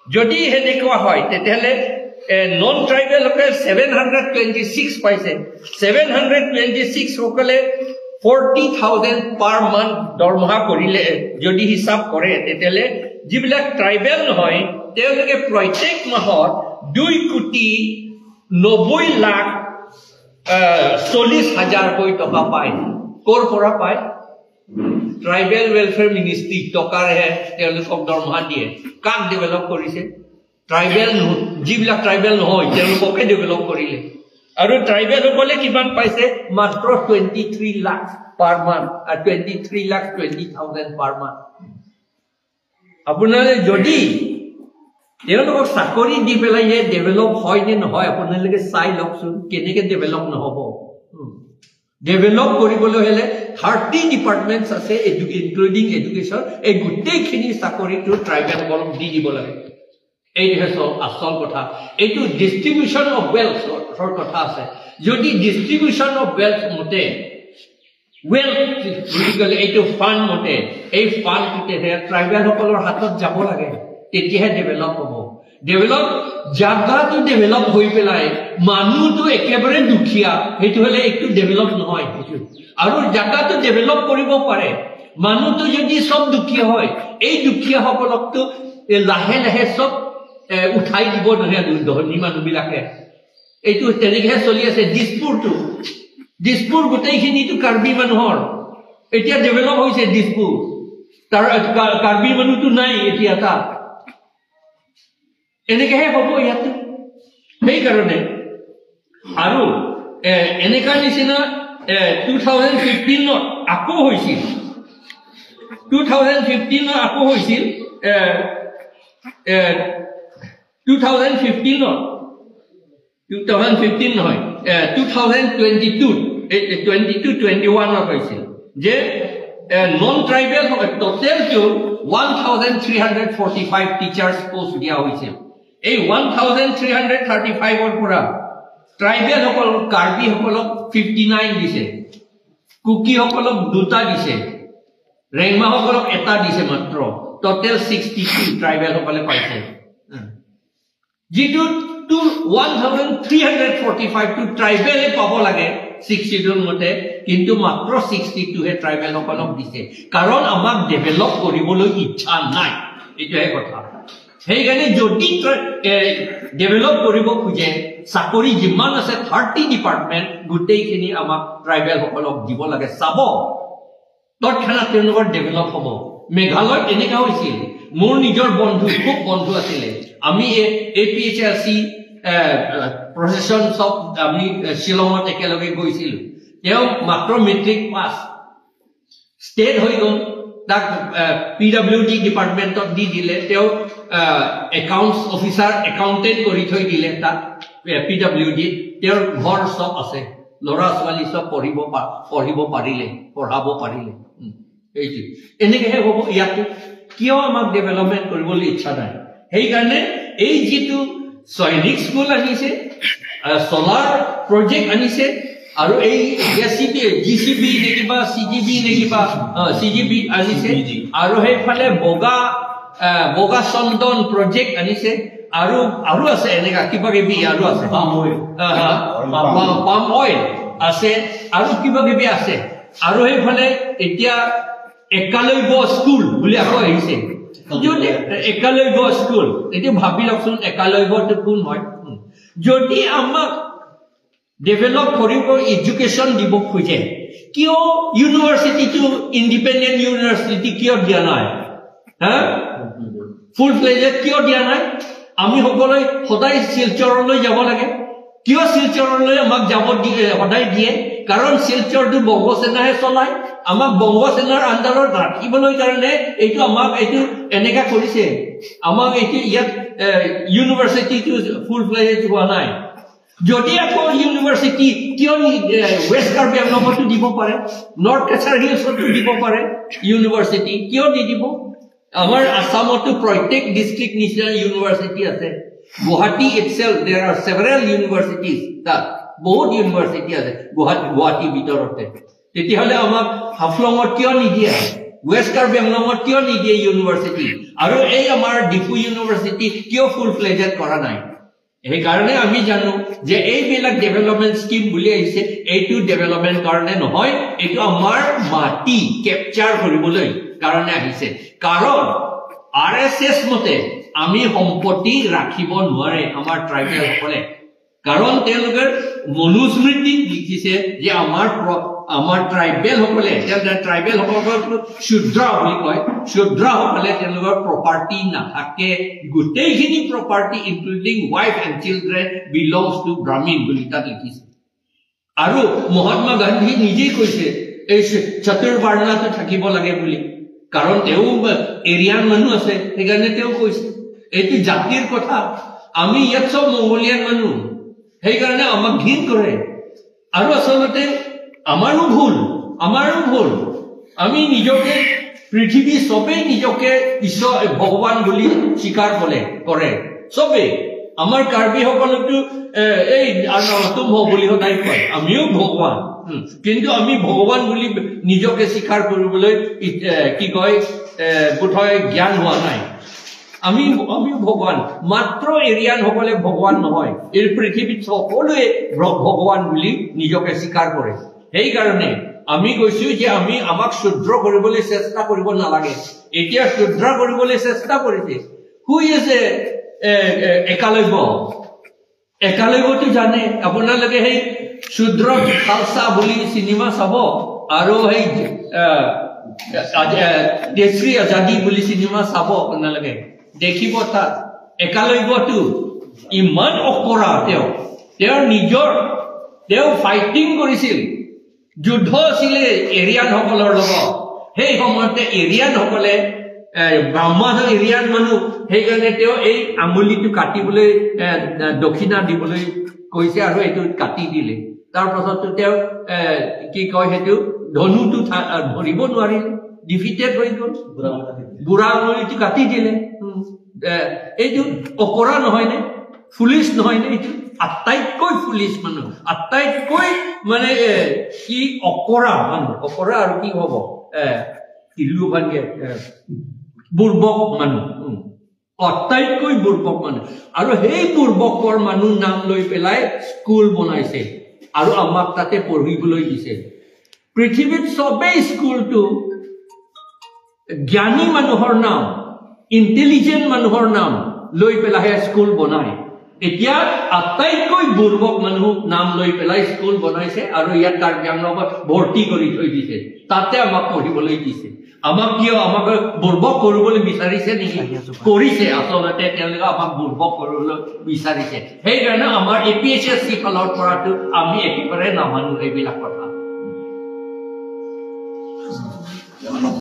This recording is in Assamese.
যদি হেনেকুৱা হয় তেতিয়াহ'লে নন ট্ৰাইবেল সকলে 726 পাইছে 726 সকলে 40,000 পাৰ মান্থ দৰমহা কৰিলে যদি হিচাপ কৰে তেতিয়াহ'লে যিবিলাক ট্ৰাইবেল নহয় তেওঁলোকে প্ৰত্যেক মাহত 2,90,40,000 টকা পায় কৰ পৰা পায় ট্ৰাইবেল ওয়েলফেয়াৰ মিনিষ্ট্ৰি টকাৰে তেওঁলোকক দৰমহা দিয়ে কাক ডেভেলপ কৰিছে ট্ৰাইবেল যিবিলাক ট্ৰাইবেল নহয় তেওঁলোককে ডেভেলপ কৰিলে আৰু ট্ৰাইবেল সকলে কিমান পাইছে মাত্ৰ 23 লাখ পাৰ মান্থ আৰু 23,20,000 পাৰ মান্থ আপোনালোকে যদি তেওঁলোকক চাকৰি দি পেলাই ডেভেলপ হয় নে নহয় আপোনালোকে চাই লওকচোন কেনেকে ডেভেলপ নহব ডেভেলপ কৰিবলৈ হলে 30 ডিপাৰ্টমেন্টস আছে ইনক্লুডিং এডুকেশ্যন এই গোটেইখিনি চাকৰিটো ট্ৰাইবেল সকলক দি দিব লাগে এই আসল কথা এইটো ডিস্ট্ৰিবিউশন অফ ৱেলথৰ কথা আছে যদি ডিস্ট্ৰিবিউশন অফ ৱেলথ মতে ৱেলথ বুলি এইটো ফাণ্ড মতে এই ফাণ্ডটোতে ট্ৰাইবেল সকলৰ হাতত যাব লাগে তেতিয়াহে ডেভেলপ হ'ব ডেভেলপ জাগাটো ডেভেলপ হৈ পেলাই মানুহটো একেবাৰে দুখীয়া সেইটো হলে একটু ডেভেলপ নহয় আৰু জাগাটো ডেভেলপ কৰিব পাৰে মানুহটো যদি সব দুখীয়া হয় এই দুখীয়া সকলকটো লাহে লাহে সব উঠাই দিব নহয় ধনী মানুহবিলাকে এইটো তেনেকৈ চলি আছে দিছপুৰ গোটেইখিনিটো কাৰ্বি মানুহৰ এতিয়া ডেভেলপ হৈছে দিছপুৰ তাৰ কাৰ্বি মানুহটো নাই এতিয়া তাত এনেকৈহে হ'ব ইয়াত সেইকাৰণে আৰু এনেকা নিচিনা 2015 আকৌ হৈছিল 2015 নহয় 2022-21 হৈছিল যে non tribal total 1,345 teachers post দিয়া হৈছিল এই 1,335 পৰা ট্ৰাইবেল সকল কাৰ্বি সকলক 59 দিছে কুকি সকলক 2টা দিছে ৰেংমা সকলক 1টা দিছে মাত্ৰ টোটেল 62 ট্ৰাইবেল সকলে পাইছে যেটো 1,345 টু ট্ৰাইবেলে পাব লাগে 62 মতে কিন্তু মাত্ৰ 62 হে ট্ৰাইবেল সকলক দিছে কাৰণ আমাক ডেভেলপ কৰিবলৈ ইচ্ছা নাই এইটোহে কথা সেইকাৰণে যদি ডেভেলপ কৰিব খুজে চাকৰি যিমান আছে 30 ডিপাৰ্টমেন্ট গোটেইখিনি আমাক ট্ৰাইবেল সকলক দিব লাগে চাব তৎক্ষণাৎ তেওঁলোকৰ ডেভেলপ হ'ব মেঘালয়ত এনেকা হৈছিল মোৰ নিজৰ খুব বন্ধু আছিলে আমি APHRC প্ৰচেছন সব আমি শিলঙত একেলগে গৈছিলো তেওঁ মাত্ৰ মেট্ৰিক পাছ ষ্টেট হৈ গ'ল তাক PWD ডিপাৰ্টমেন্টত দি দিলে তেওঁ একাউন্টস অফিচাৰ একাউন্টেন্ট কৰি থৈ দিলে তাক PWD তেওঁৰ ঘৰ সব আছে লৰা ছোৱালী সব পঢ়াব পাৰিলে এইটো এনেকৈহে হ'ব ইয়াত কিয় আমাক ডেভেলপমেন্ট কৰিবলৈ ইচ্ছা নাই সেইকাৰণে এই যিটো সৈনিক স্কুল আনিছে সোলাৰ প্ৰজেক্ট আনিছে আৰু এই GCB নেকিবা CGB আনিছে আৰু সেইফালে বগা চন্দন প্ৰজেক্ট আনিছে আৰু আছে এনেকা কিবা কিবি আৰু আছে পাম অইল আছে আৰু কিবা কিবি আছে আৰু সেইফালে এতিয়া একালব্য স্কুল বুলি আকৌ আহিছে যদি একালব্য স্কুল এতিয়া ভাবি লওকচোন একালব্যটো কোন হয় যদি আমাক ডেভেলপ কৰিব এডুকেশ্যন দিব খোজে কিয় ইউনিভাৰ্চিটিটো ইণ্ডিপেণ্ডেণ্ট ইউনিভাৰ্চিটি কিয় দিয়া নাই ফুল ফ্লেজেড কিয় দিয়া নাই আমি সকলোৱে সদায় শিলচৰলৈ যাব লাগে কিয় শিলচৰলৈ আমাক যাব সদায় দিয়ে কাৰণ শিলচৰটো বংগসেনাহে চলায় আমাক বংগসেনাৰ আণ্ডাৰত ৰাখিবলৈ কাৰণে এইটো আমাক এইটো এনেকা কৰিছে আমাক এইটো ইয়াত ইউনিভাৰ্চিটিটো ফুল ফ্লেজেড হোৱা নাই যদি আকৌ ইউনিভাৰ্চিটি কিয় ৱেষ্ট কাৰ্বি আংলঙতো দিব পাৰে নৰ্থ কাছাৰ হিলছতো দিব পাৰে ইউনিভাৰ্চিটি কিয় নিদিব আমাৰ আসামতো প্ৰত্যেক ডিস্ট্ৰিক্ট নিচিনা ইউনিভাৰ্চিটি আছে Guwahati itself there are several universities that বহুত ইউনিভাৰ্চিটি আছে গুৱাহাটী ভিতৰতে তেতিয়াহ'লে আমাক হাফলঙত কিয় নিদিয়ে ৱেষ্ট কাৰ্বি আংলঙত কিয় নিদিয়ে ইউনিভাৰ্চিটি আৰু এই আমাৰ ডিফু ইউনিভাৰ্চিটি কিয় ফুল ফ্লেজেড কৰা নাই সেইকাৰণে আমি জানো যে এইবিলাক ডেভেলপমেণ্ট স্কিম বুলি আহিছে এইটো ডেভেলপমেণ্ট কাৰণে নহয় এইটো আমাৰ মাটি কেপচাৰ কৰিবলৈ কাৰণে আহিছে কাৰণ RSS মতে আমি সম্পত্তি ৰাখিব নোৱাৰে আমাৰ ট্ৰাইবেলসকলে কাৰণ তেওঁলোকৰ মনুস্মৃতিত লিখিছে যে আমাৰ ট্ৰাইবেল সকলে ট্ৰাইবেল সকলক শুদ্ৰ বুলি কয় শুদ্ৰ সকলে তেওঁলোকৰ প্ৰপাৰ্টি নাথাকে গোটেইখিনি property including wife and children belongs two ব্ৰাহ্মণ বুলি তাত লিখিছে আৰু মহাত্মা গান্ধী নিজেই কৈছে এই চতুৰ্বৰ্ণটো থাকিব লাগে বুলি কাৰণ তেওঁ এৰিয়ান মানুহ আছে সেইকাৰণে তেওঁ কৈছে এইটো জাতিৰ কথা আমি ইয়াত সব মংগোলিয়ান মানুহ সেইকাৰণে আমাক ঘৃণ কৰে আৰু আচলতে আমাৰো ভুল আমি নিজকে পৃথিৱী সবেই নিজকে ঈশ্বৰ ভগৱান বুলি স্বীকাৰ কৰে সবেই আমাৰ কাৰ্বি সকলকতো এই নতুন বুলি সদায় কয় আমিও ভগৱান কিন্তু আমি ভগৱান বুলি নিজকে স্বীকাৰ কৰিবলৈ কি কয় বোধহয় জ্ঞান হোৱা নাই আমি ভগৱান মাত্ৰ এৰিয়ান সকলে ভগৱান নহয় এই পৃথিৱীত সকলোৱে ভগৱান বুলি নিজকে স্বীকাৰ কৰে সেইকাৰণে আমি কৈছো যে আমি আমাক শুদ্ৰ কৰিবলৈ চেষ্টা কৰিব নালাগে এতিয়া শুদ্ৰ কৰিবলৈ চেষ্টা কৰিছে হুই আছে একালব্যটো জানে আপোনালোকে সেই শুদ্ৰ খালসা বুলি চিনেমা চাব আৰু সেই দেশী আজাদী বুলি চিনেমা চাব আপোনালোকে দেখিব তাত একালব্যটো ইমান অকৰা তেওঁ ফাইটিং কৰিছিল যুদ্ধ আছিলে এৰিয়ান সকলৰ লগত সেই সময়তে এৰিয়ান সকলে ব্ৰাহ্মণ এৰিয়ান মানুহ সেইকাৰণে তেওঁ এই আঙুলিটো কাটিবলৈ দক্ষিণা দিবলৈ কৈছে আৰু এইটো কাটি দিলে তাৰ পাছতো তেওঁ কি কয় সেইটো ধনুটো ধৰিব নোৱাৰিল ডিফিটেড হৈ গ'ল বুঢ়া আঙুলিটো কাটি দিলে এইটো অকৰা নহয়নে ফুলিছ নহয়নে এইটো আটাইতকৈ ফুলিছ মানুহ আটাইতকৈ মানে কি অকৰা মানুহ অকৰা আৰু কি হ'ব বুৰ্বক মানুহ আটাইতকৈ বুৰ্বক মানুহ আৰু সেই বুৰ্বকৰ মানুহ নাম লৈ পেলাই স্কুল বনাইছে আৰু আমাক তাতে পঢ়িবলৈ দিছে পৃথিৱীত সবেই স্কুলটো জ্ঞানী মানুহৰ নাম ইণ্টেলিজেণ্ট মানুহৰ নাম লৈ পেলাই স্কুল বনায় এতিয়া আটাইতকৈ বুৰ্বক মানুহ নাম লৈ পেলাই স্কুল বনাইছে আৰু ইয়াত কাৰ্বি আংলঙত ভৰ্তি কৰি থৈ দিছে তাতে আমাক পঢ়িবলৈ দিছে আমাক কিয় আমাক বুৰ্বক কৰিবলৈ বিচাৰিছে নেকি কৰিছে আচলতে তেওঁলোকে আমাক বুৰ্বক কৰিবলৈ বিচাৰিছে সেইকাৰণে আমাৰ APSC ফালৰ পৰাটো আমি একেবাৰে নামানো এইবিলাক কথা